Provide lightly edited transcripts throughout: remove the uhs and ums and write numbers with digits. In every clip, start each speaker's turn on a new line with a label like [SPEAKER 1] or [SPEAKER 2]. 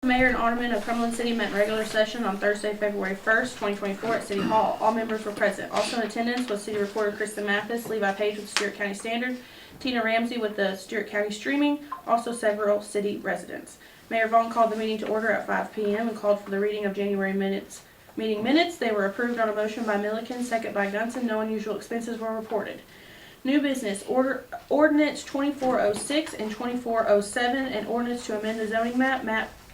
[SPEAKER 1] Mayor and Aldermen of Cumberland City met in regular session on Thursday, February 1st, 2024 at City Hall. All members were present. Also in attendance was City Recorder Kristen Mathis, Levi Page with Stewart County Standard, Tina Ramsey with the Stewart County Streaming, also several city residents. Mayor Vaughn called the meeting to order at 5 p.m. and called for the reading of January meeting minutes. They were approved on a motion by Milliken, second by Gunson. No unusual expenses were reported. New business, ordinance 2406 and 2407, and ordinance to amend the zoning map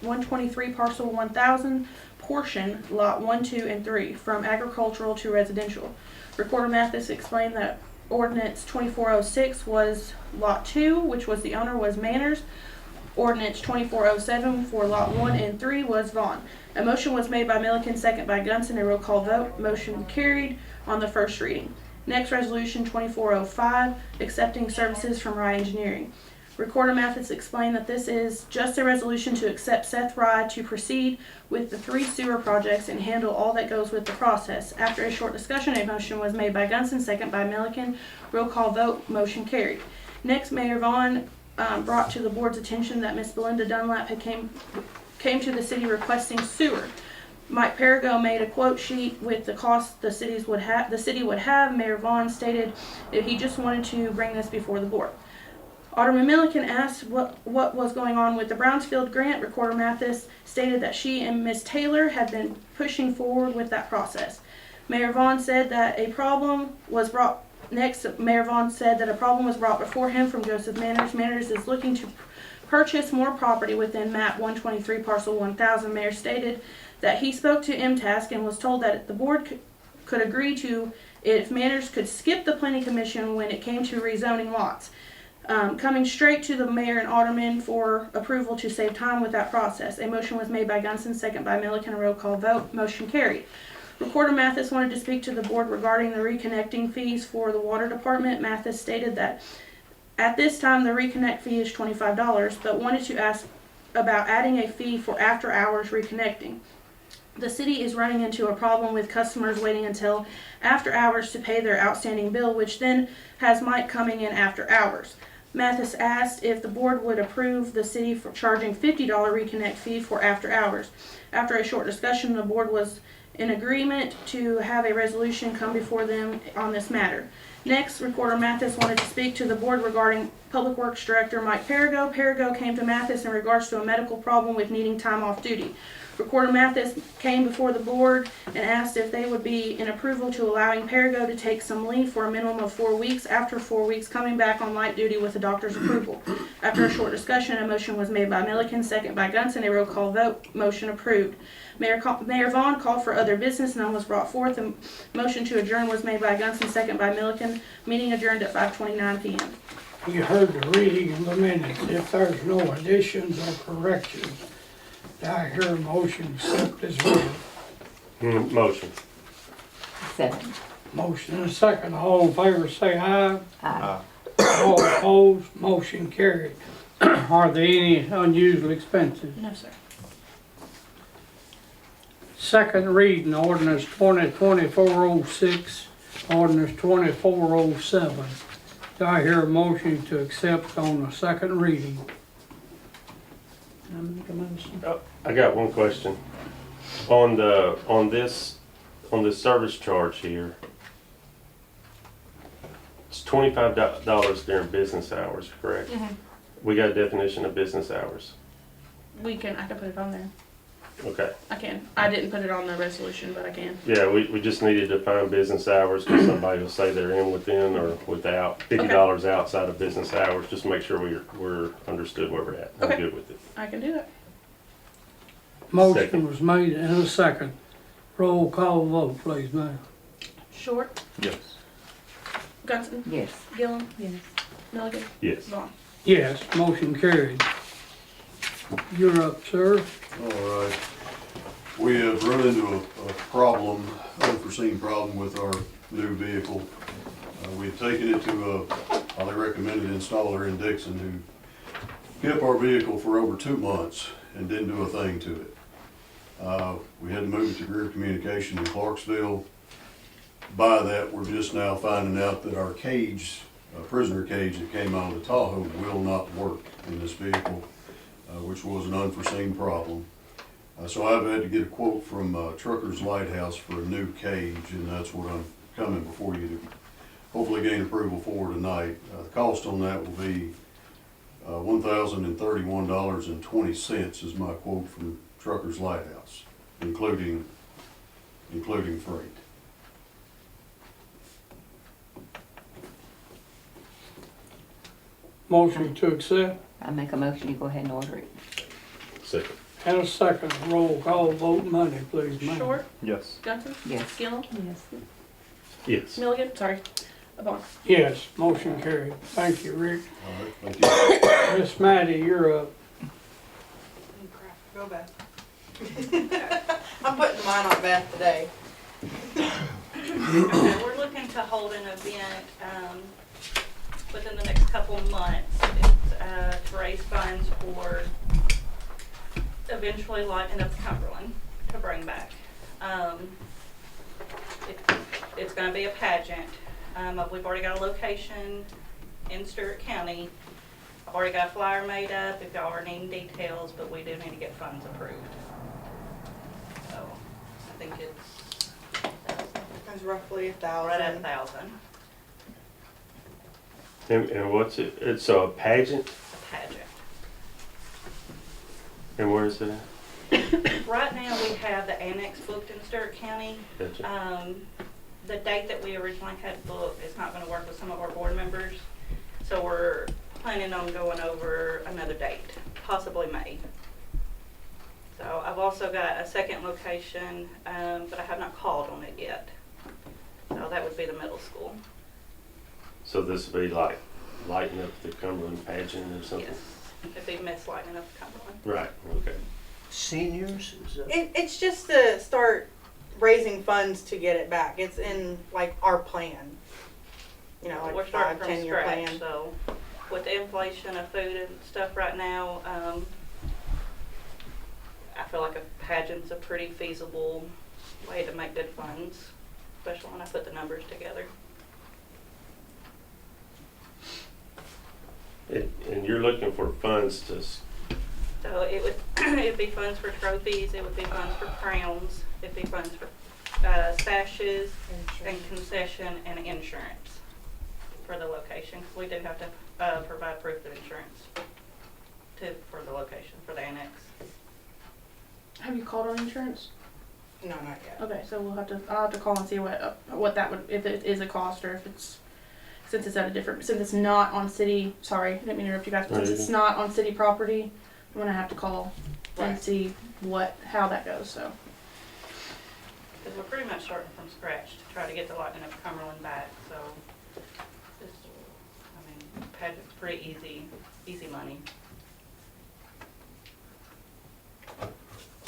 [SPEAKER 1] 123 parcel 1000 portion lot 1, 2, and 3 from agricultural to residential. Recorder Mathis explained that ordinance 2406 was lot 2, which was the owner was Manners. Ordinance 2407 for lot 1 and 3 was Vaughn. A motion was made by Milliken, second by Gunson. A roll call vote. Motion carried on the first reading. Next, resolution 2405, accepting services from Rye Engineering. Recorder Mathis explained that this is just a resolution to accept Seth Rye to proceed with the 3 sewer projects and handle all that goes with the process. After a short discussion, a motion was made by Gunson, second by Milliken. Roll call vote. Motion carried. Next, Mayor Vaughn brought to the board's attention that Miss Belinda Dunlap had came to the city requesting sewer. Mike Perigo made a quote sheet with the cost the city would have. Mayor Vaughn stated that he just wanted to bring this before the board. Alderman Milliken asked what was going on with the Brownfield grant. Recorder Mathis stated that she and Miss Taylor had been pushing forward with that process. Mayor Vaughn said that a problem was brought Mayor Vaughn said that a problem was brought before him from Joseph Manners. Manners is looking to purchase more property within map 123 parcel 1000. Mayor stated that he spoke to MTask and was told that the board could agree to if Manners could skip the planning commission when it came to rezoning lots. Coming straight to the mayor and aldermen for approval to save time with that process. A motion was made by Gunson, second by Milliken. A roll call vote. Motion carried. Recorder Mathis wanted to speak to the board regarding the reconnecting fees for the water department. Mathis stated that at this time the reconnect fee is $25, but wanted to ask about adding a fee for after hours reconnecting. The city is running into a problem with customers waiting until after hours to pay their outstanding bill, which then has Mike coming in after hours. Mathis asked if the board would approve the city for charging $50 reconnect fee for after hours. After a short discussion, the board was in agreement to have a resolution come before them on this matter. Next, Recorder Mathis wanted to speak to the board regarding Public Works Director Mike Perigo. Perigo came to Mathis in regards to a medical problem with needing time off duty. Recorder Mathis came before the board and asked if they would be in approval to allowing Perigo to take some leave for a minimum of 4 weeks, after 4 weeks coming back on light duty with the doctor's approval. After a short discussion, a motion was made by Milliken, second by Gunson. A roll call vote. Motion approved. Mayor Vaughn called for other business. None was brought forth. A motion to adjourn was made by Gunson, second by Milliken. Meeting adjourned at 5:29 p.m.
[SPEAKER 2] You heard the reading of the minutes. If there's no additions or corrections, do I hear a motion to accept as read?
[SPEAKER 3] Motion.
[SPEAKER 4] Second.
[SPEAKER 2] Motion and a second. All in favor say aye.
[SPEAKER 4] Aye.
[SPEAKER 2] All opposed, motion carried. Are there any unusual expenses?
[SPEAKER 1] No, sir.
[SPEAKER 2] Second reading, ordinance 2024-06, ordinance 2407. Do I hear a motion to accept on the second reading?
[SPEAKER 4] I make a motion.
[SPEAKER 3] I got one question. On this service charge here, it's $25 during business hours, correct?
[SPEAKER 1] Mm-hmm.
[SPEAKER 3] We got a definition of business hours.
[SPEAKER 1] I can put it on there.
[SPEAKER 3] Okay.
[SPEAKER 1] I can. I didn't put it on the resolution, but I can.
[SPEAKER 3] Yeah, we just needed to define business hours because somebody will say they're in within or without. $50 outside of business hours. Just make sure we're understood where we're at. I'm good with it.
[SPEAKER 1] I can do that.
[SPEAKER 2] Motion
[SPEAKER 3] Second.
[SPEAKER 2] was made and a second. Roll call vote, please, ma'am.
[SPEAKER 1] Short.
[SPEAKER 3] Yes.
[SPEAKER 1] Gunson.
[SPEAKER 4] Yes.
[SPEAKER 1] Gillum.
[SPEAKER 4] Yes.
[SPEAKER 1] Milliken.
[SPEAKER 3] Yes.
[SPEAKER 1] Vaughn.
[SPEAKER 2] Yes, motion carried. You're up, sir.
[SPEAKER 5] All right. We have run into a problem, unforeseen problem with our new vehicle. We've taken it to a highly recommended installer in Dixon who kept our vehicle for over 2 months and didn't do a thing to it. We had to move it to Greer Communication in Clarksville. By that, we're just now finding out that our cage, prisoner cage that came out of the Tahoe will not work in this vehicle, which was an unforeseen problem. So I've had to get a quote from Trucker's Lighthouse for a new cage, and that's what I'm coming before you to hopefully gain approval for tonight. The cost on that will be $1,031.20 is my quote from Trucker's Lighthouse, including freight.
[SPEAKER 2] Motion to accept,
[SPEAKER 4] I make a motion, you go ahead and order it.
[SPEAKER 3] Second.
[SPEAKER 2] and a second. Roll call vote Monday, please, ma'am.
[SPEAKER 1] Short,
[SPEAKER 6] Yes.
[SPEAKER 1] Johnson,
[SPEAKER 4] Yes.
[SPEAKER 1] Gillum,
[SPEAKER 4] Yes.
[SPEAKER 3] Yes.
[SPEAKER 1] Milligan, sorry, Vaughn.
[SPEAKER 2] Yes, motion carried. Thank you, Rick.
[SPEAKER 5] All right, thank you.
[SPEAKER 2] Miss Matty, you're up.
[SPEAKER 7] Go Beth. I'm putting mine on Beth today.
[SPEAKER 1] Okay, we're looking to hold an event, within the next couple of months. It's, to raise funds for eventually lighting up Cumberland to bring back. It's gonna be a pageant. We've already got a location in Stewart County. I've already got a flyer made up if y'all are needing details, but we do need to get funds approved. So, I think it's
[SPEAKER 7] It's roughly
[SPEAKER 1] right at
[SPEAKER 7] 1,000.
[SPEAKER 1] 1,000
[SPEAKER 3] And what's it? It's a pageant?
[SPEAKER 1] pageant.
[SPEAKER 3] And where is it at?
[SPEAKER 1] Right now, we have the annex booked in Stewart County.
[SPEAKER 3] Gotcha.
[SPEAKER 1] The date that we originally had booked is not gonna work with some of our board members. So we're planning on going over another date, possibly May. So I've also got a second location, but I have not called on it yet. So that would be the middle school.
[SPEAKER 3] So this would be like lighting up the Cumberland pageant or something?
[SPEAKER 1] Yes, it'd be Miss Lighting Up Cumberland.
[SPEAKER 3] Right, okay.
[SPEAKER 6] Seniors, is that?
[SPEAKER 7] It's just to start raising funds to get it back. It's in like our plan. You know,
[SPEAKER 1] We're
[SPEAKER 7] like
[SPEAKER 1] starting
[SPEAKER 7] 5,
[SPEAKER 1] from
[SPEAKER 7] 10-year
[SPEAKER 1] scratch,
[SPEAKER 7] plan.
[SPEAKER 1] so with the inflation of food and stuff right now, I feel like a pageant's a pretty feasible way to make good funds, especially when I put the numbers together.
[SPEAKER 3] And you're looking for funds to,
[SPEAKER 1] So it would, it'd be funds for trophies, it would be funds for crowns, it'd be funds for sashes and concession and insurance for the location. 'Cause we do have to provide proof of insurance for the location, for the annex. Have you called on insurance?
[SPEAKER 7] No, not yet.
[SPEAKER 1] Okay, so I'll have to call and see what that would, if it is a cost or if it's, since it's at a different, since it's not on city, sorry, I didn't mean to interrupt you guys, but since it's not on city property, I'm gonna have to call and
[SPEAKER 7] Right.
[SPEAKER 1] see how that goes, so. Cause we're pretty much starting from scratch to try to get the lighting of Cumberland back, so. This, I mean, pageant's pretty easy money.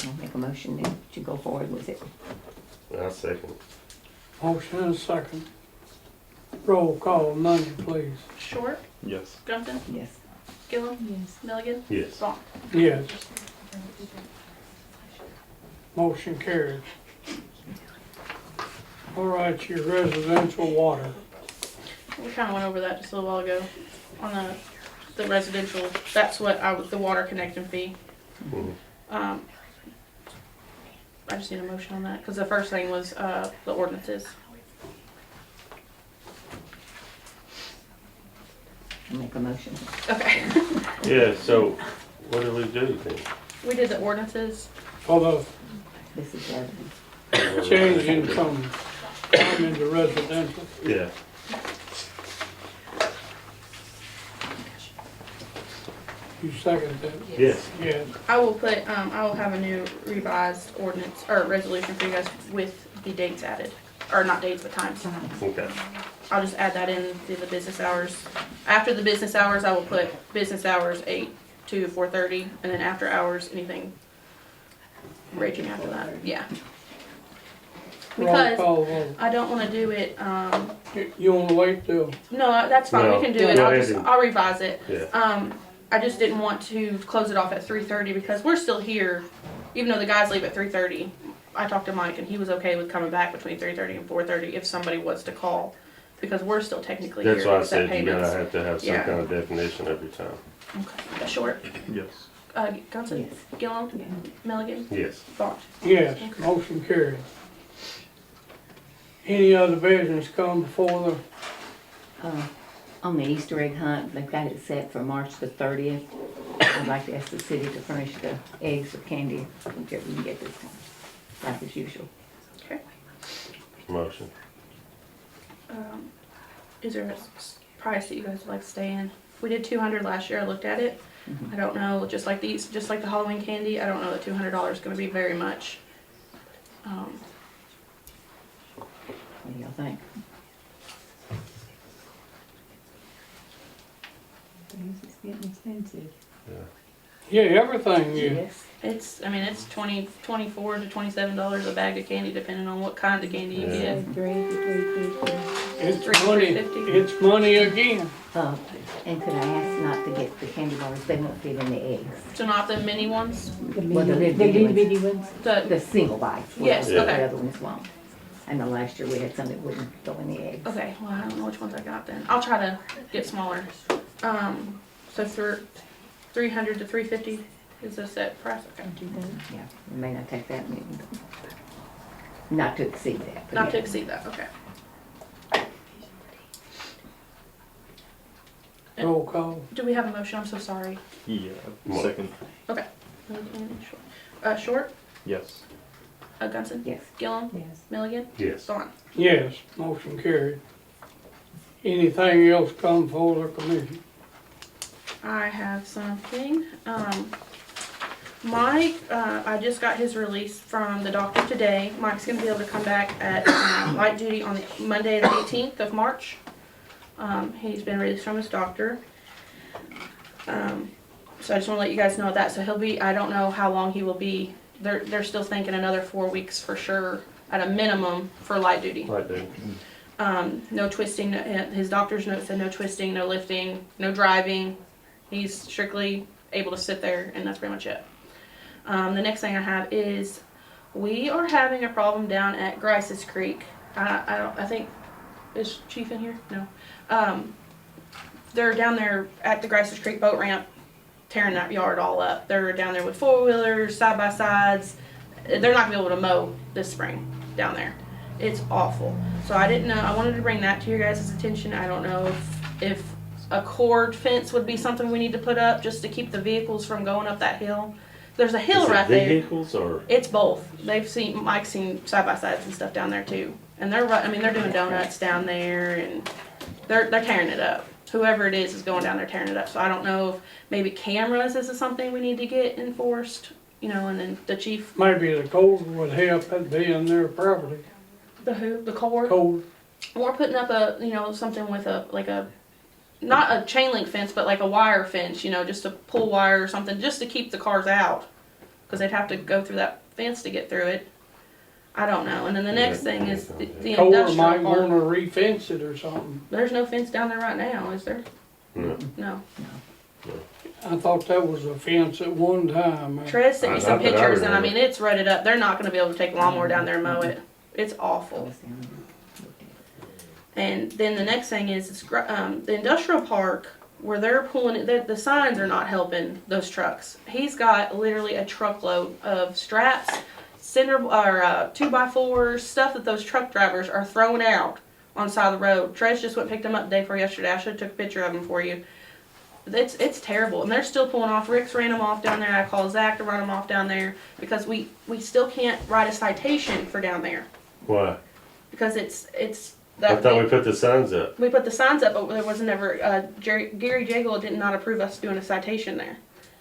[SPEAKER 4] I'll make a motion then to go forward with it.
[SPEAKER 3] I second.
[SPEAKER 2] Motion and a second. Roll call Monday, please.
[SPEAKER 1] Short,
[SPEAKER 6] Yes.
[SPEAKER 1] Johnson,
[SPEAKER 4] Yes.
[SPEAKER 1] Gillum,
[SPEAKER 4] Yes.
[SPEAKER 1] Milligan,
[SPEAKER 3] Yes.
[SPEAKER 1] Vaughn.
[SPEAKER 2] Yes. Motion carried. All right, your residential water.
[SPEAKER 1] We kinda went over that just a little while ago on the residential, that's what the water connection fee.
[SPEAKER 3] Mhm.
[SPEAKER 1] I just need a motion on that, cause the first thing was, the ordinances.
[SPEAKER 4] I'll make a motion.
[SPEAKER 1] Okay.
[SPEAKER 3] Yeah, so what do we do then?
[SPEAKER 1] We did the ordinances.
[SPEAKER 2] For
[SPEAKER 4] This is evidence.
[SPEAKER 2] the changing from farm into residential.
[SPEAKER 3] Yeah,
[SPEAKER 2] You second that?
[SPEAKER 3] yes.
[SPEAKER 2] Yes.
[SPEAKER 1] I will have a new revised ordinance, or resolution for you guys with the dates added, or not dates, but times.
[SPEAKER 3] Okay.
[SPEAKER 1] I'll just add that in to the business hours. After the business hours, I will put business hours 8 to 4:30, and then after hours, anything raging after that, yeah.
[SPEAKER 2] Roll
[SPEAKER 1] Because
[SPEAKER 2] call vote.
[SPEAKER 1] I don't wanna do it,
[SPEAKER 2] You wanna wait till,
[SPEAKER 1] no, that's fine,
[SPEAKER 3] No,
[SPEAKER 1] we can do it,
[SPEAKER 3] go ahead and-
[SPEAKER 1] I'll revise it.
[SPEAKER 3] Yeah.
[SPEAKER 1] I just didn't want to close it off at 3:30 because we're still here, even though the guys leave at 3:30. I talked to Mike and he was okay with coming back between 3:30 and 4:30 if somebody was to call, because we're still technically here
[SPEAKER 3] That's
[SPEAKER 1] to
[SPEAKER 3] why I
[SPEAKER 1] accept
[SPEAKER 3] said you gotta
[SPEAKER 1] payments.
[SPEAKER 3] have to have some
[SPEAKER 1] Yeah.
[SPEAKER 3] kind of definition every time.
[SPEAKER 1] Okay, that's short.
[SPEAKER 6] Yes.
[SPEAKER 1] Johnson?
[SPEAKER 4] Yes.
[SPEAKER 1] Gillum?
[SPEAKER 4] Yeah.
[SPEAKER 1] Milligan?
[SPEAKER 3] Yes.
[SPEAKER 1] Vaughn?
[SPEAKER 2] Yes, motion carried. Any other business come before
[SPEAKER 4] On the Easter egg hunt, they've got it set for March the 30th. I'd like to ask the city to furnish the eggs or candy, whichever we can get this time, like as usual.
[SPEAKER 1] Okay.
[SPEAKER 3] Motion.
[SPEAKER 1] Is there a price that you guys would like to stay in? We did 200 last year. I looked at it. I don't know, just like the Halloween candy, I don't know that $200 is going to be very much.
[SPEAKER 4] What do y'all think? Things is getting expensive.
[SPEAKER 2] Yeah, everything is.
[SPEAKER 1] It's 24 to $27 a bag of candy, depending on what kind of candy you
[SPEAKER 3] Yeah.
[SPEAKER 1] get.
[SPEAKER 2] It's money, it's money again.
[SPEAKER 4] And could I ask not to get the candy bars, they won't fit in the eggs.
[SPEAKER 1] So not the mini ones.
[SPEAKER 4] Well, the little bitty ones,
[SPEAKER 1] The
[SPEAKER 4] the single bites. will,
[SPEAKER 1] Yes,
[SPEAKER 4] but
[SPEAKER 1] okay.
[SPEAKER 4] The other ones won't. I know last year we had some that wouldn't go in the eggs.
[SPEAKER 1] okay. Well, I don't know which ones I got then. I'll try to get smaller. So for 300 to 350 is a set price. Okay.
[SPEAKER 4] Yeah, we may not take that many. Not to exceed that. but
[SPEAKER 1] Not to
[SPEAKER 4] yeah.
[SPEAKER 1] exceed that. Okay.
[SPEAKER 2] Roll call.
[SPEAKER 1] Do we have a motion? I'm so sorry.
[SPEAKER 8] Yeah,
[SPEAKER 3] What?
[SPEAKER 8] second,
[SPEAKER 1] Short.
[SPEAKER 8] yes.
[SPEAKER 1] Gunson.
[SPEAKER 4] Yes.
[SPEAKER 1] Gillum.
[SPEAKER 4] Yes.
[SPEAKER 1] Milligan.
[SPEAKER 3] Yes.
[SPEAKER 1] Vaughn.
[SPEAKER 2] Yes, motion carried. Anything else come before the commission?
[SPEAKER 1] I have something. Mike, I just got his release from the doctor today. Mike's gonna be able to come back at light duty on Monday, the 18th of March. He's been released from his doctor. So I just wanna let you guys know that. So he'll be, I don't know how long he will be. They're still thinking another 4 weeks for sure, at a minimum, for light duty.
[SPEAKER 3] Right, dude.
[SPEAKER 1] No twisting, his doctor's note said no twisting, no lifting, no driving. He's strictly able to sit there, and that's pretty much it. The next thing I have is we are having a problem down at Grice's Creek. I think, is Chief in here? No. They're down there at the Grice's Creek boat ramp, tearing that yard all up. They're down there with four-wheelers, side-by-sides. They're not gonna be able to mow this spring down there. It's awful. So I didn't know, I wanted to bring that to your guys' attention. I don't know if a cord fence would be something we need to put up just to keep the vehicles from going up that hill. There's a hill
[SPEAKER 3] Is it
[SPEAKER 1] right there.
[SPEAKER 3] vehicles or?
[SPEAKER 1] It's both. Mike's seen side-by-sides and stuff down there too. And they're doing donuts down there, and they're tearing it up. Whoever it is going down there tearing it up. So I don't know if maybe cameras is something we need to get enforced, and then the chief.
[SPEAKER 2] Maybe the code would help at being their property.
[SPEAKER 1] The cord.
[SPEAKER 2] Code,
[SPEAKER 1] Or putting up something with not a chain link fence, but like a wire fence, just a pull wire or something, just to keep the cars out. Because they'd have to go through that fence to get through it. I don't know. And then the next thing is the
[SPEAKER 2] code
[SPEAKER 1] industrial
[SPEAKER 2] might
[SPEAKER 1] park.
[SPEAKER 2] wanna re-fence it or something.
[SPEAKER 1] There's no fence down there right now, is there?
[SPEAKER 3] No.
[SPEAKER 1] No.
[SPEAKER 2] I thought that was a fence at one time.
[SPEAKER 1] Trez sent me some
[SPEAKER 3] Not that I
[SPEAKER 1] pictures, and I
[SPEAKER 3] remember.
[SPEAKER 1] mean, it's rutted up. They're not going to be able to take a lawnmower down there and mow it. It's awful. And then the next thing is the industrial park where they're pulling it. The signs are not helping those trucks. He's got literally a truckload of straps, cinder or 2x4s, stuff that those truck drivers are throwing out on the side of the road. Trez just went and picked them up the day before yesterday. I should have took a picture of them for you. It's terrible, and they're still pulling off. Rick's ran them off down there. I called Zach to run them off down there because we still can't write a citation for down there
[SPEAKER 3] Why?
[SPEAKER 1] because it's
[SPEAKER 3] I
[SPEAKER 1] that.
[SPEAKER 3] thought we put the signs up.
[SPEAKER 1] We put the signs up, but there was never. Gary Jagel did not approve us doing a citation there.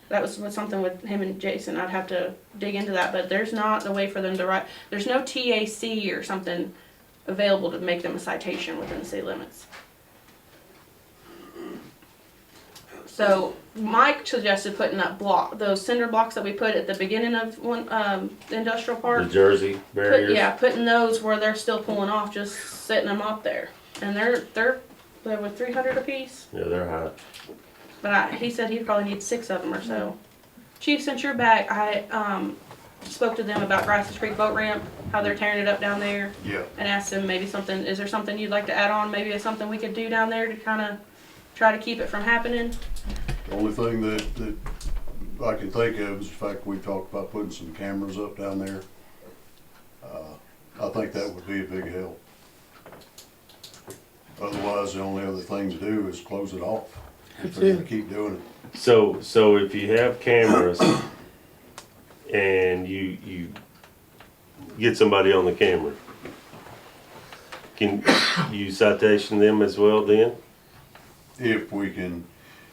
[SPEAKER 1] That was something with him and Jason. I'd have to dig into that, but there's not a way for them to write. There's no TAC or something available to make them a citation within the city limits. So Mike suggested putting up those cinder blocks that we put at the beginning of the industrial park.
[SPEAKER 3] The Jersey barriers.
[SPEAKER 1] Putting those where they're still pulling off, just setting them up there, and they're with 300 apiece.
[SPEAKER 3] Yeah, they're high.
[SPEAKER 1] But he said he'd probably need 6 of them or so. Chief, since you're back, I spoke to them about Grice's Creek boat ramp, how they're tearing it up down there,
[SPEAKER 5] Yeah.
[SPEAKER 1] and asked them maybe something. Is there something you'd like to add on? Maybe it's something we could do down there to kind of try to keep it from happening.
[SPEAKER 5] The only thing that I can think of is the fact we talked about putting some cameras up down there. I think that would be a big help. Otherwise, the only other thing to do is close it off. If
[SPEAKER 2] That's
[SPEAKER 5] they're gonna
[SPEAKER 2] it.
[SPEAKER 5] keep doing it.
[SPEAKER 3] So if you have cameras and you get somebody on the camera, can you citation them as well then?
[SPEAKER 5] If we can,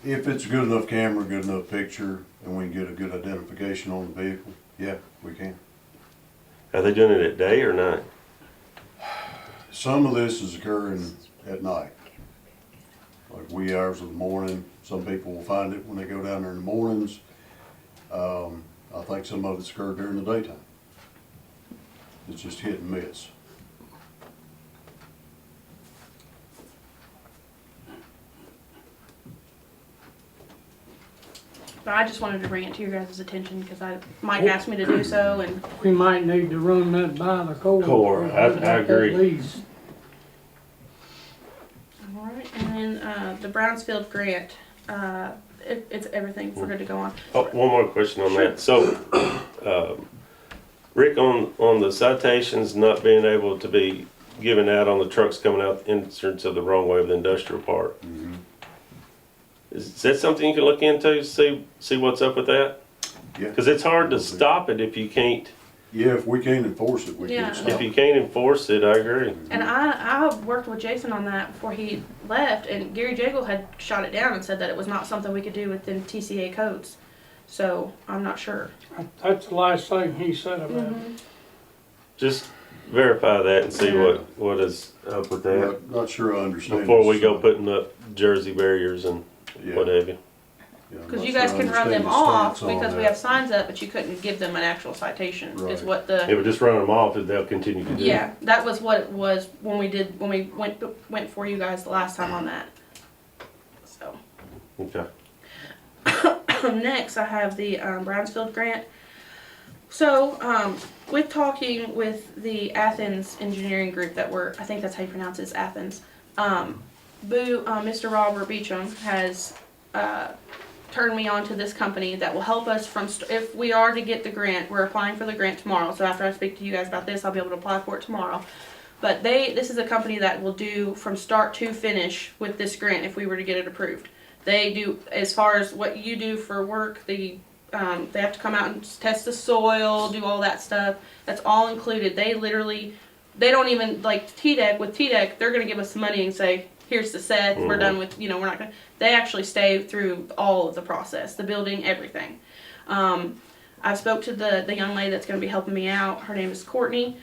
[SPEAKER 5] if it's a good enough camera, good enough picture, and we can get a good identification on the vehicle, yeah, we can.
[SPEAKER 3] Are they doing it at day or night?
[SPEAKER 5] Some of this is occurring at night. Like wee hours of the morning, some people will find it when they go down there in the mornings. I think some of it's occurred during the daytime. It's just hit and miss.
[SPEAKER 1] But I just wanted to bring it to your guys' attention because Mike asked me to do so, and
[SPEAKER 2] We might need to run that by the
[SPEAKER 3] Core, I agree.
[SPEAKER 2] At least.
[SPEAKER 1] all right. And then the Brownsfield grant, it's everything. We're good to go on.
[SPEAKER 3] Oh, one more question on that. So, Rick, on the citations not being able to be given out on the trucks coming out the entrance of the wrong way of the industrial park, is that something you can look into, see what's up with that?
[SPEAKER 5] Yeah.
[SPEAKER 3] Because it's hard to stop it if you can't,
[SPEAKER 5] Yeah, if we can't enforce it, we
[SPEAKER 1] Yeah.
[SPEAKER 5] can stop
[SPEAKER 3] if you
[SPEAKER 5] it.
[SPEAKER 3] can't enforce it, I agree.
[SPEAKER 1] And I worked with Jason on that before he left, and Gary Jagel had shot it down and said that it was not something we could do within TCA codes. So I'm not sure.
[SPEAKER 2] That's the last thing he said about it.
[SPEAKER 3] Just verify that and see
[SPEAKER 1] Yeah.
[SPEAKER 3] what is up with that
[SPEAKER 5] Not sure I understand.
[SPEAKER 3] before we
[SPEAKER 5] this,
[SPEAKER 3] go putting up Jersey barriers and
[SPEAKER 5] yeah,
[SPEAKER 3] what have you.
[SPEAKER 5] yeah, I'm
[SPEAKER 1] Because
[SPEAKER 5] not
[SPEAKER 1] you guys
[SPEAKER 5] sure I
[SPEAKER 1] can run
[SPEAKER 5] understand
[SPEAKER 1] them
[SPEAKER 5] the
[SPEAKER 1] off
[SPEAKER 5] stance on
[SPEAKER 1] because we
[SPEAKER 5] that.
[SPEAKER 1] have signs up, but you couldn't give them an actual citation. Is
[SPEAKER 5] Right.
[SPEAKER 1] what the
[SPEAKER 3] It would just run them off and they'll continue to do it.
[SPEAKER 1] yeah, that was what it was when we went for you guys the last time on that. So
[SPEAKER 3] Okay.
[SPEAKER 1] next, I have the Brownsfield grant. So with talking with the Athens engineering group that I think that's how you pronounce it, is Athens. Mr. Robert Beecham has turned me on to this company that will help us if we are to get the grant. We're applying for the grant tomorrow, so after I speak to you guys about this, I'll be able to apply for it tomorrow. But this is a company that will do from start to finish with this grant if we were to get it approved. They do, as far as what you do for work, they have to come out and test the soil, do all that stuff. That's all included. They don't even, like TDEC, with TDEC, they're going to give us some money and say, here's the set, we're done with, we're not going to, they actually stay through all of the process, the building, everything. I spoke to the young lady that's going to be helping me out. Her name is Courtney.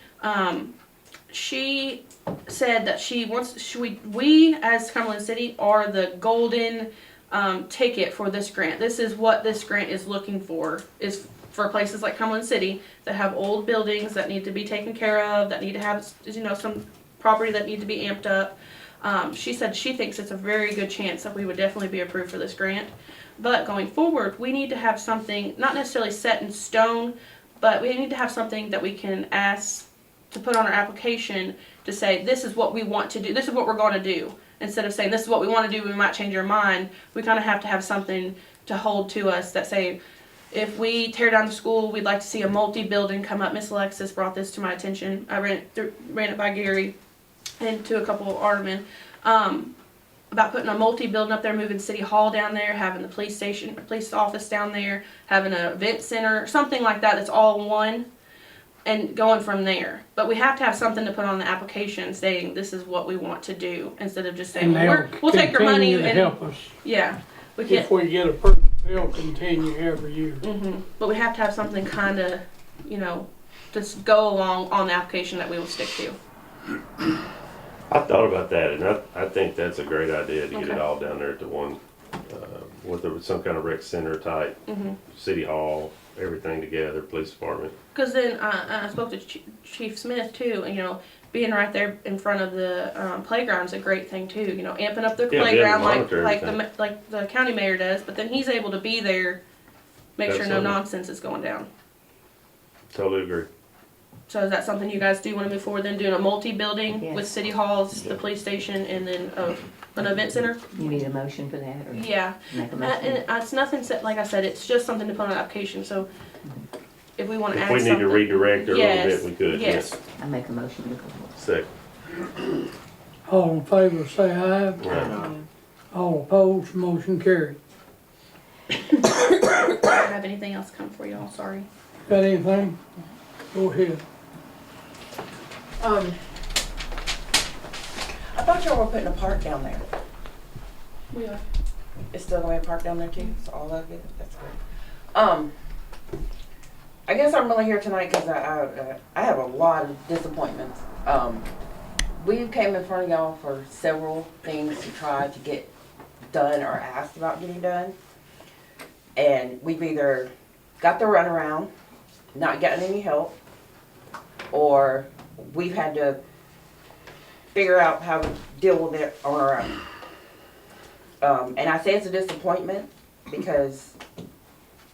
[SPEAKER 1] She said that we as Cumberland City are the golden ticket for this grant. This is what this grant is looking for, is for places like Cumberland City that have old buildings that need to be taken care of, that need to have some property that need to be amped up. She said she thinks it's a very good chance that we would definitely be approved for this grant. But going forward, we need to have something, not necessarily set in stone, but we need to have something that we can ask to put on our application to say, this is what we want to do, this is what we're going to do. Instead of saying, this is what we want to do, we might change our mind, we kind of have to have something to hold to us that say, if we tear down the school, we'd like to see a multi-building come up. Miss Alexis brought this to my attention. I ran it by Gary and to a couple of aldermen, about putting a multi-building up there, moving City Hall down there, having the police office down there, having an event center, something like that that's all one, and going from there. But we have to have something to put on the application saying this is what we want to do, instead of just saying,
[SPEAKER 2] And
[SPEAKER 1] we'll take your money
[SPEAKER 2] they'll continue to
[SPEAKER 1] and
[SPEAKER 2] help us.
[SPEAKER 1] yeah, we can't.
[SPEAKER 2] If we get approved, they'll continue every year.
[SPEAKER 1] But we have to have something kind of, just go along on the application that we will stick to.
[SPEAKER 3] I thought about that, and I think that's a great idea to get
[SPEAKER 1] Okay.
[SPEAKER 3] it all down there at the one, with some kind of rec center type, city hall, everything together, police department.
[SPEAKER 1] Because then I spoke to Chief Smith too, and being right there in front of the playground is a great thing too. Amping up the
[SPEAKER 3] Yeah,
[SPEAKER 1] playground
[SPEAKER 3] monitor
[SPEAKER 1] like the county mayor does, but then he's able to be there, make sure no
[SPEAKER 3] Absolutely.
[SPEAKER 1] nonsense is going down.
[SPEAKER 3] Totally agree.
[SPEAKER 1] So is that something you guys do wanna move forward, then doing a multi-building
[SPEAKER 4] Yes.
[SPEAKER 1] with city halls, the police station, and then, an event center?
[SPEAKER 4] You need a motion for that, or
[SPEAKER 1] Yeah,
[SPEAKER 4] make a
[SPEAKER 1] and
[SPEAKER 4] motion?
[SPEAKER 1] it's nothing set, like I said, it's just something to put on an application, so if we wanna
[SPEAKER 3] If
[SPEAKER 1] add
[SPEAKER 3] we
[SPEAKER 1] something.
[SPEAKER 3] need to redirect it a little
[SPEAKER 1] Yes,
[SPEAKER 3] bit, we could,
[SPEAKER 1] yes.
[SPEAKER 3] yes.
[SPEAKER 4] I make a motion to go forward.
[SPEAKER 3] Second.
[SPEAKER 2] All in favor, say aye.
[SPEAKER 3] Right.
[SPEAKER 2] All opposed, motion carried.
[SPEAKER 1] I don't have anything else come for y'all, sorry.
[SPEAKER 2] Got anything? Go ahead.
[SPEAKER 8] I thought y'all were putting a park down there.
[SPEAKER 1] We are.
[SPEAKER 8] It's still gonna be a park down there too, so all of it, that's good. I guess I'm really here tonight because I have a lot of disappointments. We came in front of y'all for several things to try to get done or asked about getting done. And we've either got the runaround, not gotten any help, or we've had to figure out how to deal with it on our own. And I say it's a disappointment because,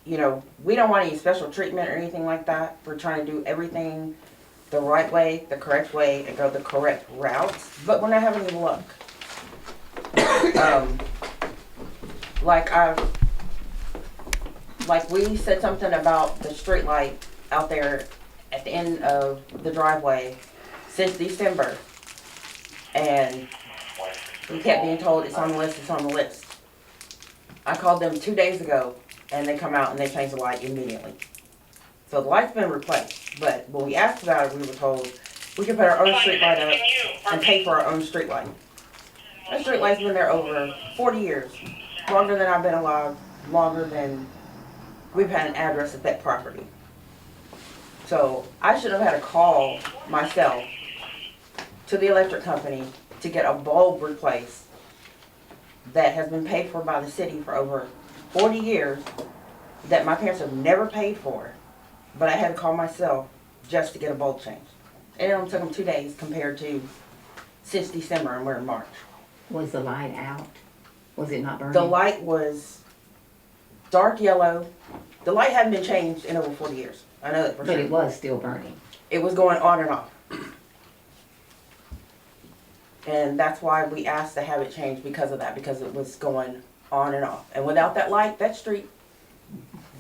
[SPEAKER 8] you know, we don't want any special treatment or anything like that. We're trying to do everything the right way, the correct way, and go the correct routes, but we're not having any luck. Like we said something about the street light out there at the end of the driveway since December. And we kept being told it's on the list, it's on the list. I called them 2 days ago and they come out and they changed the light immediately. So the light's been replaced, but when we asked about it, we were told we could put our own street light up and pay for our own street light. That street light's been there over 40 years, longer than I've been alive, longer than we've had an address at that property. So I should have had a call myself to the electric company to get a bulb replaced that has been paid for by the city for over 40 years that my parents have never paid for. But I had to call myself just to get a bulb changed. And it only took them 2 days compared to since December and we're in March.
[SPEAKER 4] Was the light out? Was it not burning?
[SPEAKER 8] The light was dark yellow. The light hadn't been changed in over 40 years. I know that for
[SPEAKER 4] But
[SPEAKER 8] sure.
[SPEAKER 4] it was still burning.
[SPEAKER 8] It was going on and off. And that's why we asked to have it changed because of that, because it was going on and off. And without that light, that street,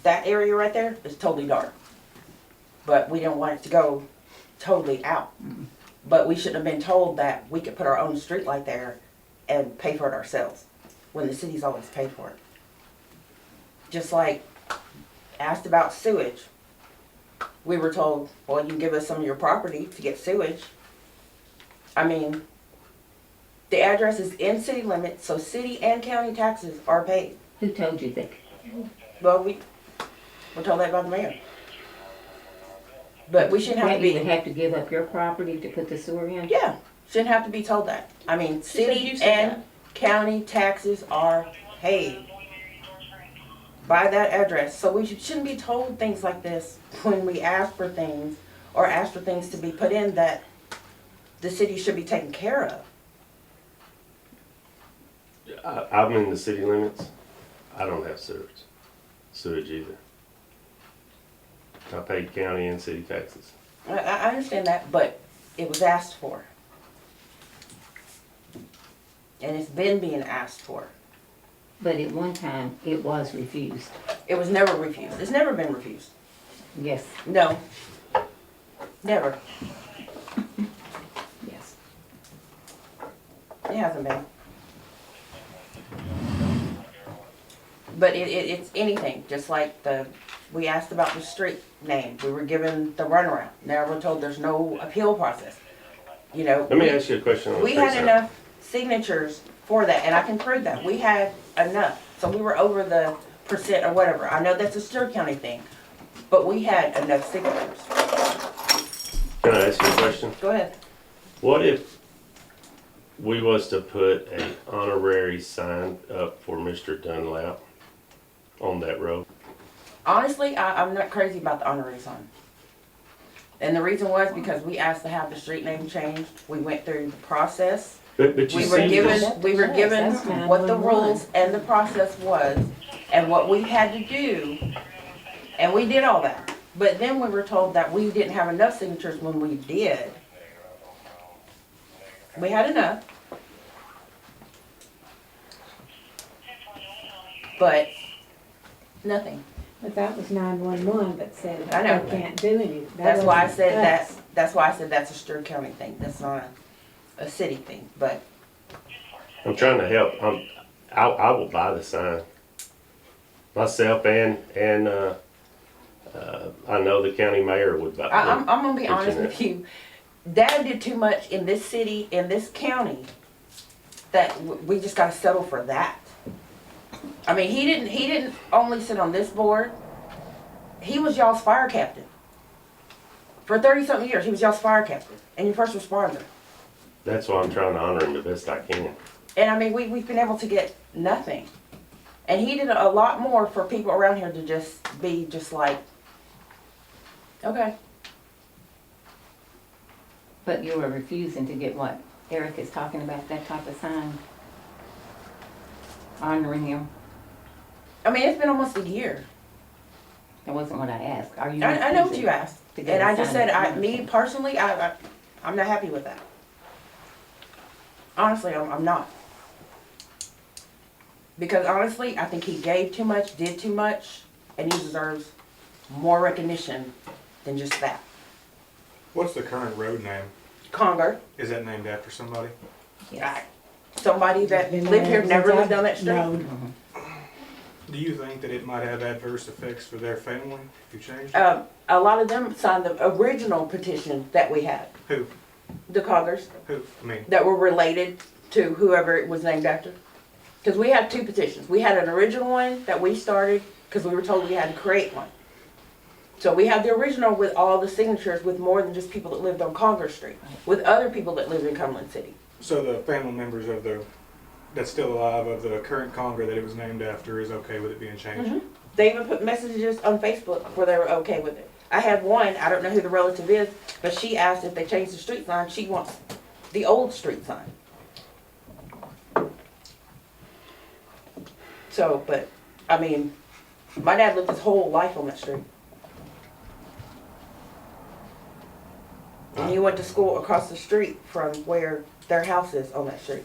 [SPEAKER 8] that area right there is totally dark. But we didn't want it to go totally out. But we shouldn't have been told that we could put our own street light there and pay for it ourselves, when the city's always paid for it. Just like asked about sewage. We were told, well, you can give us some of your property to get sewage. I mean, the address is in city limits, so city and county taxes are paid.
[SPEAKER 4] Who told you that?
[SPEAKER 8] Well, we were told that by the mayor. But we shouldn't have to
[SPEAKER 4] That you would
[SPEAKER 8] be,
[SPEAKER 4] have to give up your property to put the sewer in?
[SPEAKER 8] yeah, shouldn't have to be told that. I mean,
[SPEAKER 1] She said
[SPEAKER 8] city
[SPEAKER 1] you said
[SPEAKER 8] and county taxes are paid by that address. So we shouldn't be told things like this when we ask for things or ask for things to be put in that the city should be taken care of.
[SPEAKER 3] I'm in the city limits. I don't have sewage either. I paid county and city taxes.
[SPEAKER 8] I understand that, but it was asked for. And it's been being asked for.
[SPEAKER 4] But at one time, it was refused.
[SPEAKER 8] It was never refused. It's never been refused.
[SPEAKER 4] Yes,
[SPEAKER 8] No. Never.
[SPEAKER 4] yes.
[SPEAKER 8] It hasn't been. But it's anything, just like we asked about the street name. We were given the runaround. Now we're told there's no appeal process. You know.
[SPEAKER 3] Let me ask you a question on the
[SPEAKER 8] We had
[SPEAKER 3] face
[SPEAKER 8] enough signatures for that, and I can prove that. We had enough. So we were over the percent or whatever. I know that's a Stewart County thing, but we had enough signatures.
[SPEAKER 3] Can I ask you a question?
[SPEAKER 8] Go ahead.
[SPEAKER 3] What if we was to put an honorary sign up for Mr. Dunlap on that road?
[SPEAKER 8] Honestly, I'm not crazy about the honorary sign. And the reason was because we asked to have the street name changed. We went through the process.
[SPEAKER 3] But you
[SPEAKER 8] We
[SPEAKER 3] see,
[SPEAKER 8] were
[SPEAKER 3] this-
[SPEAKER 8] given
[SPEAKER 4] That's kind of
[SPEAKER 8] what the
[SPEAKER 4] 1-1.
[SPEAKER 8] rules and the process was and what we had to do. And we did all that. But then we were told that we didn't have enough signatures when we did. We had enough. But nothing.
[SPEAKER 9] But that was 911 that said
[SPEAKER 8] I know.
[SPEAKER 9] they can't do anything.
[SPEAKER 8] That's why I said
[SPEAKER 9] that's.
[SPEAKER 8] that's why I said that's a Stewart County thing. That's not a city thing. But
[SPEAKER 3] I'm trying to help. I will buy the sign myself, and I know the county mayor would buy.
[SPEAKER 8] I'm gonna be
[SPEAKER 3] Pitching
[SPEAKER 8] honest
[SPEAKER 3] it.
[SPEAKER 8] with you. Dad did too much in this city, in this county, that we just gotta settle for that. I mean, he didn't only sit on this board. He was y'all's fire captain. For 30-something years, he was y'all's fire captain and your first responder.
[SPEAKER 3] That's why I'm trying to honor him the best I can.
[SPEAKER 8] And I mean, we've been able to get nothing. And he did a lot more for people around here to just be just like, okay.
[SPEAKER 4] But you were refusing to get what Eric is talking about, that type of sign, honoring him.
[SPEAKER 8] I mean, it's been almost a year.
[SPEAKER 4] That wasn't what I asked. Are you?
[SPEAKER 8] I know what
[SPEAKER 4] refusing
[SPEAKER 8] you asked.
[SPEAKER 4] to get
[SPEAKER 8] And
[SPEAKER 4] a
[SPEAKER 8] I just
[SPEAKER 4] sign
[SPEAKER 8] said,
[SPEAKER 4] that
[SPEAKER 8] me personally, I'm not happy with that. Honestly, I'm not. Because honestly, I think he gave too much, did too much, and he deserves more recognition than just that.
[SPEAKER 10] What's the current road name?
[SPEAKER 8] Conger,
[SPEAKER 10] Is that named after somebody?
[SPEAKER 4] Yes.
[SPEAKER 8] somebody that lived here, never lived on that street.
[SPEAKER 9] No,
[SPEAKER 10] Do you think that it might have adverse effects for their family if you changed it?
[SPEAKER 8] A lot of them signed the original petition that we had,
[SPEAKER 10] Who?
[SPEAKER 8] the Congers,
[SPEAKER 10] Who? I mean,
[SPEAKER 8] that were related to whoever it was named after. Because we had two petitions. We had an original one that we started because we were told we had to create one. So we had the original with all the signatures with more than just people that lived on Conger Street, with other people that lived in Cumberland City.
[SPEAKER 10] so the family members of that's still alive of the current Conger that it was named after is okay with it being changed?
[SPEAKER 8] Mhm. They even put messages on Facebook where they were okay with it. I had one, I don't know who the relative is, but she asked if they changed the street sign, she wants the old street sign. So, but, I mean, my dad lived his whole life on that street. And he went to school across the street from where their house is on that street.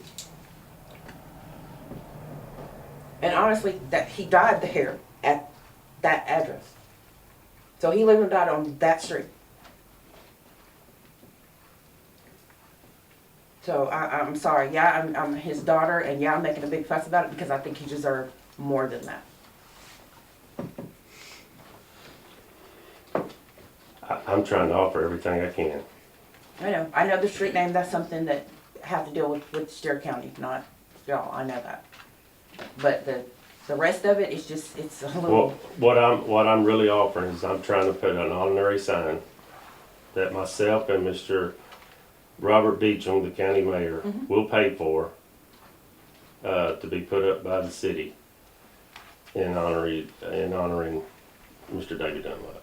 [SPEAKER 8] And honestly, that he died there at that address. So he lived and died on that street. So I'm sorry. Yeah, I'm his daughter, and yeah, I'm making a big fuss about it because I think he deserved more than that.
[SPEAKER 3] I'm trying to offer everything I can.
[SPEAKER 8] I know the street name, that's something that have to deal with Stewart County, not y'all, I know that. But the rest of it is just, it's a
[SPEAKER 3] Well,
[SPEAKER 8] little,
[SPEAKER 3] what I'm really offering is I'm trying to put an honorary sign that myself and Mr. Robert Beecham, the county mayor, will pay for, to be put up by the city in honoring Mr. David Dunlap.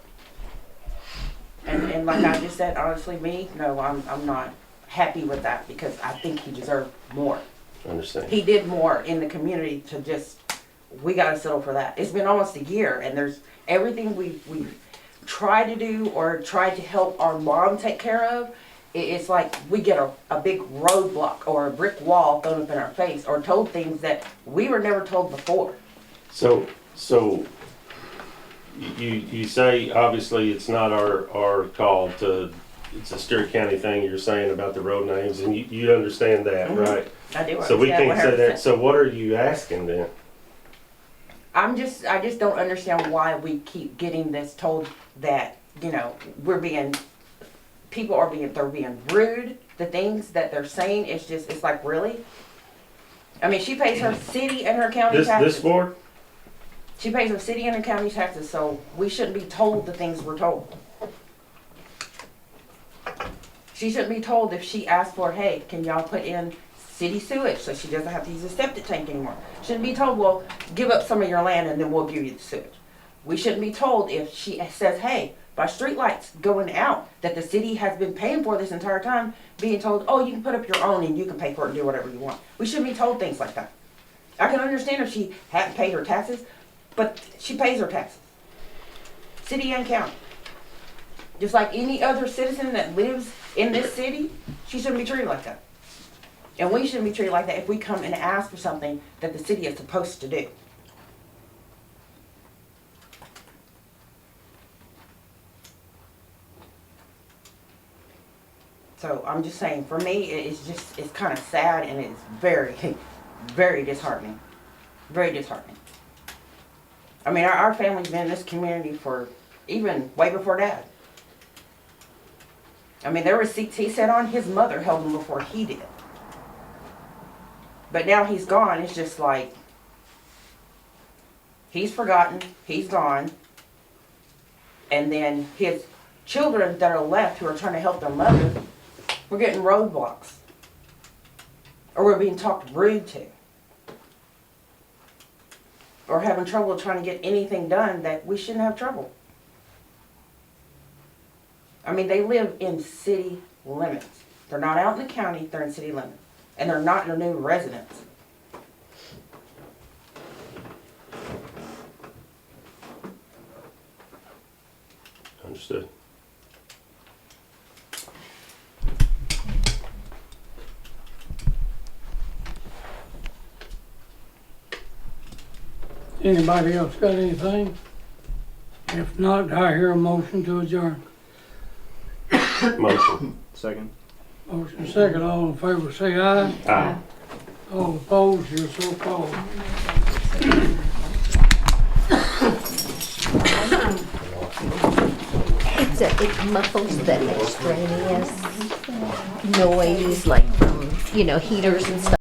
[SPEAKER 8] and like I just said, honestly, no, I'm not happy with that because I think he deserved more.
[SPEAKER 3] Understand?
[SPEAKER 8] He did more in the community to just, we gotta settle for that. It's been almost a year and there's everything we've tried to do or tried to help our mom take care of. It's like we get a big roadblock or a brick wall thrown up in our face or told things that we were never told before.
[SPEAKER 3] So you say obviously it's not our call to, it's a Stewart County thing you're saying about the road names, and you understand that, right?
[SPEAKER 8] I do.
[SPEAKER 3] So we can't say
[SPEAKER 8] 100%.
[SPEAKER 3] that. So what are you asking then?
[SPEAKER 8] I just don't understand why we keep getting this told that, they're being rude. The things that they're saying, it's like, really? I mean, she pays her city and her county taxes.
[SPEAKER 3] This board?
[SPEAKER 8] She pays her city and her county taxes, so we shouldn't be told the things we're told. She shouldn't be told if she asks for, hey, can y'all put in city sewage so she doesn't have to use a septic tank anymore. Shouldn't be told, well, give up some of your land and then we'll give you the sewage. We shouldn't be told if she says, hey, by streetlights going out that the city has been paying for this entire time, being told, oh, you can put up your own and you can pay for it and do whatever you want. We shouldn't be told things like that. I can understand if she hadn't paid her taxes, but she pays her taxes. City and county. Just like any other citizen that lives in this city, she shouldn't be treated like that. And we shouldn't be treated like that if we come and ask for something that the city is supposed to do. So I'm just saying, for me, it's kind of sad and it's very, very disheartening. Very disheartening. I mean, our family's been in this community for even way before Dad. I mean, there were seats he sat on, his mother held them before he did. But now he's gone, it's just like, he's forgotten, he's gone. And then his children that are left who are trying to help their mother, we're getting roadblocks. Or we're being talked rude to. Or having trouble trying to get anything done that we shouldn't have trouble. I mean, they live in city limits. They're not out in the county, they're in city limits. And they're not their new residents.
[SPEAKER 3] Understood.
[SPEAKER 2] Anybody else got anything? If not, I hear a motion to adjourn.
[SPEAKER 3] Motion.
[SPEAKER 6] Second.
[SPEAKER 2] Motion second, all in favor say aye.
[SPEAKER 3] Aye.
[SPEAKER 2] All opposed, you're so called.
[SPEAKER 11] It muffles the extraneous noise, like from, heaters and stuff.